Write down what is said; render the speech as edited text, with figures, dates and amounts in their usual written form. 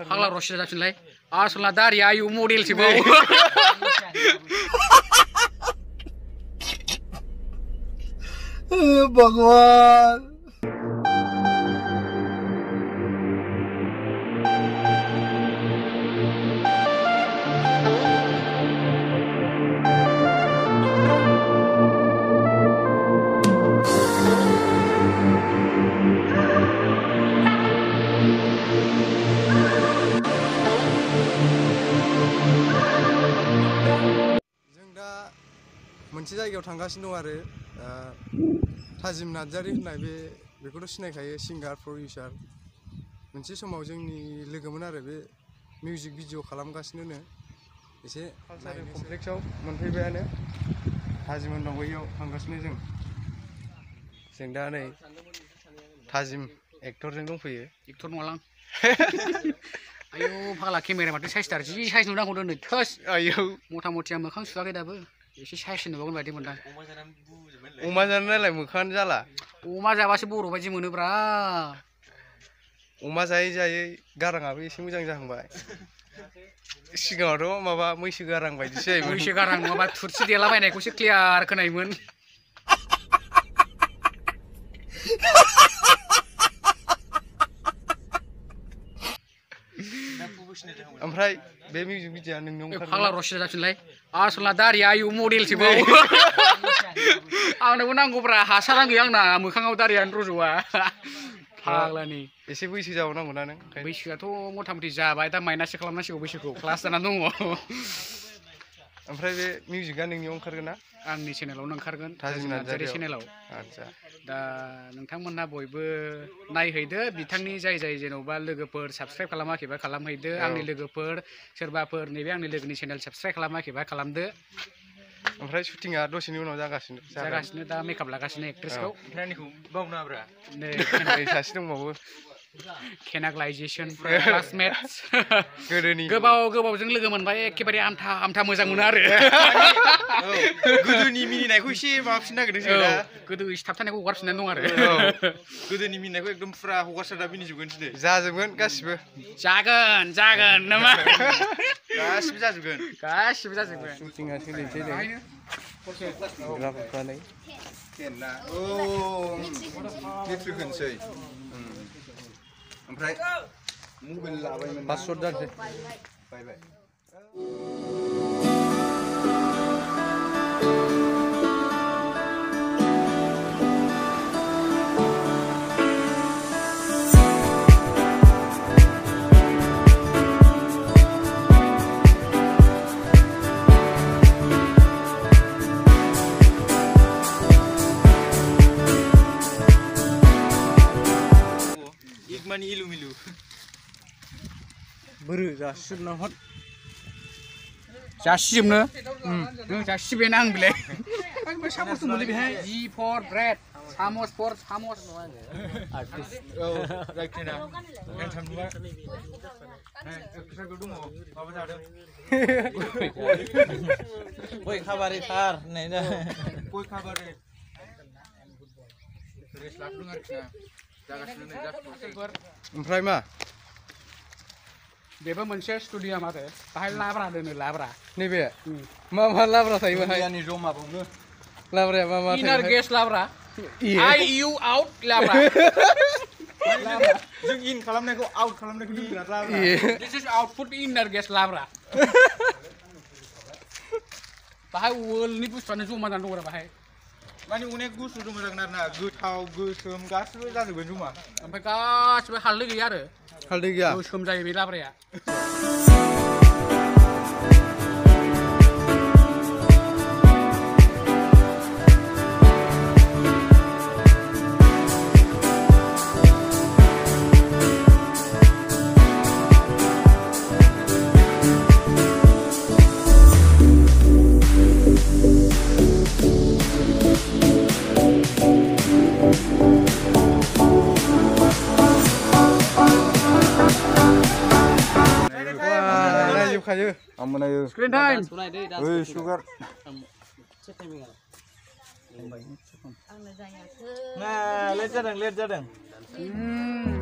फाग्ला रसिदा जाफिनलाय आसला दारिया आयु मडेलसो बाव भगवान मोनसे जायगायाव थांगासिनो दं आरो थाजिम नार्जारि होननाय बेखौथ' सिनायखायो सिंगार प्रडिउसार मोनसे समाव जोंनि लोगोमोन आरो बे मिउजिक भिडिअ खालामगासिनोनो एसे कालचारेल कमप्लेक्सआव मोनफैबायानो थाजिम दं बैयाव थांगासिनो जों दा नै थाजिम एक्टरजों दंफैयो एक्टर नङालां आयौ फाग्ला केमेरा माथो साइसथार जि साइस नुनांगौ दोनै थोस आयौ मथा मथिया मोखां सुवाखै दाबो एसे साइस नुबावगोन बायदि मोनदां अमा जानो नालाय मोखाङानो जाला अमा जाबासो बर' बायदि मोनोब्रा अमा जायै जायै गाराङाबो एसे मोजां जाहांबाय सिगाङावथ' माबा मैसो गारां बायदिसो जायोमोन मैसो गारां नङाबा थुरसि देलाबायनायखौसो क्लियार खोनायोमोन ओमफ्राय बे मिउजिक भिडिअआ नोंनियाव फाग्ला रसिदा जाफिनलाय आसला दारिया आयु मडेलसो बाव आंनोबो नांगौब्रा हासारानो गैया आंना मोखाङाव दारियानो रज'आ फाग्लानि एसे बैसो जाबावनांगौना नों बैसोआथ' मथा मथि जाबाय दा माइनाससो खालामनांसिगौ बैसोखौ क्लास जाना दङ ओमफ्राय बे मिउजिकआ नोंनियाव ओंखारगोन ना आंनि चेनेलावनो ओंखारगोन थाजिम नार्जारि चेनेलाव आदसा दा नोंथांमोनहा बयबो नायहैदो बिथांनि जाय जेन'बा लोगोफोर साबसक्राइब खालामाखैबा खालामहैदो आंनि लोगोफोर सोरबाफोर नैबे आंनि लोगोनि चेनेल साबसक्राइब खालामाखैबा खालामदो ओमफ्राय शुटिंआ दसेनि उनाव जागासिनो दा मेकआप लागासिनो एक्ट्रेसखौ आंनिखौ बावनाब्रा नै सासे दंबावो केनाग्लाइजेसन क्लासमेट्स गोदोनि गोबावजों लोगो मोनबाय एखेबारे आमथा मोजां मोनो आरो गोदोनि मिनिनायखौ एसे माबाफिननो नागिरदों जों दा गोदो एसे थाबथानायखौ हगारफिननानै दं आरो गोदोनि मिनिनायखौ एकदम फुरा हगारसारना मिनिजोबगोन दिनै जाजोबगोन गासिबो जागोन नामा गासिबो जाजोबगोन शुटिंआ सोलिनोसै ग्राफिकफ्रानै औ नेट्रिक ओमफ्राय मबाइल लाबायमोन पासवर्ड जानोसै बाय मानि इलु मिलु बोरो जासिजोबना हट जासिजोबनो जासिबायना आं बिलाय सामस दंमोनलै बेहाय जि फर ब्रेड सामस फर सामस औ जायखिना एन्थाम नुवा एक्ट्रेसआबो दङ माबा जादों गय खाबारि खार नै ना गय खाबारि रेस्ट लादों आरोखि ओमफ्राय मा बेबो मोनसे स्टुडियाम आरो बाहाय लाब्रा दोनो लाब्रा नैबे मा लाब्रा थायो बाहाय जमा बावनो लाब्राया मा थायो इनार गेस लाब्रा आइ इउ आउट लाब्रा जों इन खालामनायखौ आउट खालामनायखौ दोनगोन लाब्रा दिस इज आउटपुट इनार गेस लाब्रा बाहाय वर्ल्डनि बुस्थुआनो जमा जाना दं बाहाय माने अनेक बुस्थु दङ जागोन आरोना गोथाव गोसोम गासिबो जाजोबगोन जमा ओमफ्राय गासिबो हालदै गैया आरो हालदै गैया गोसोम जायो बे लाब्राया Screen time. Sugar. Nah, lihat jadang. Hmm.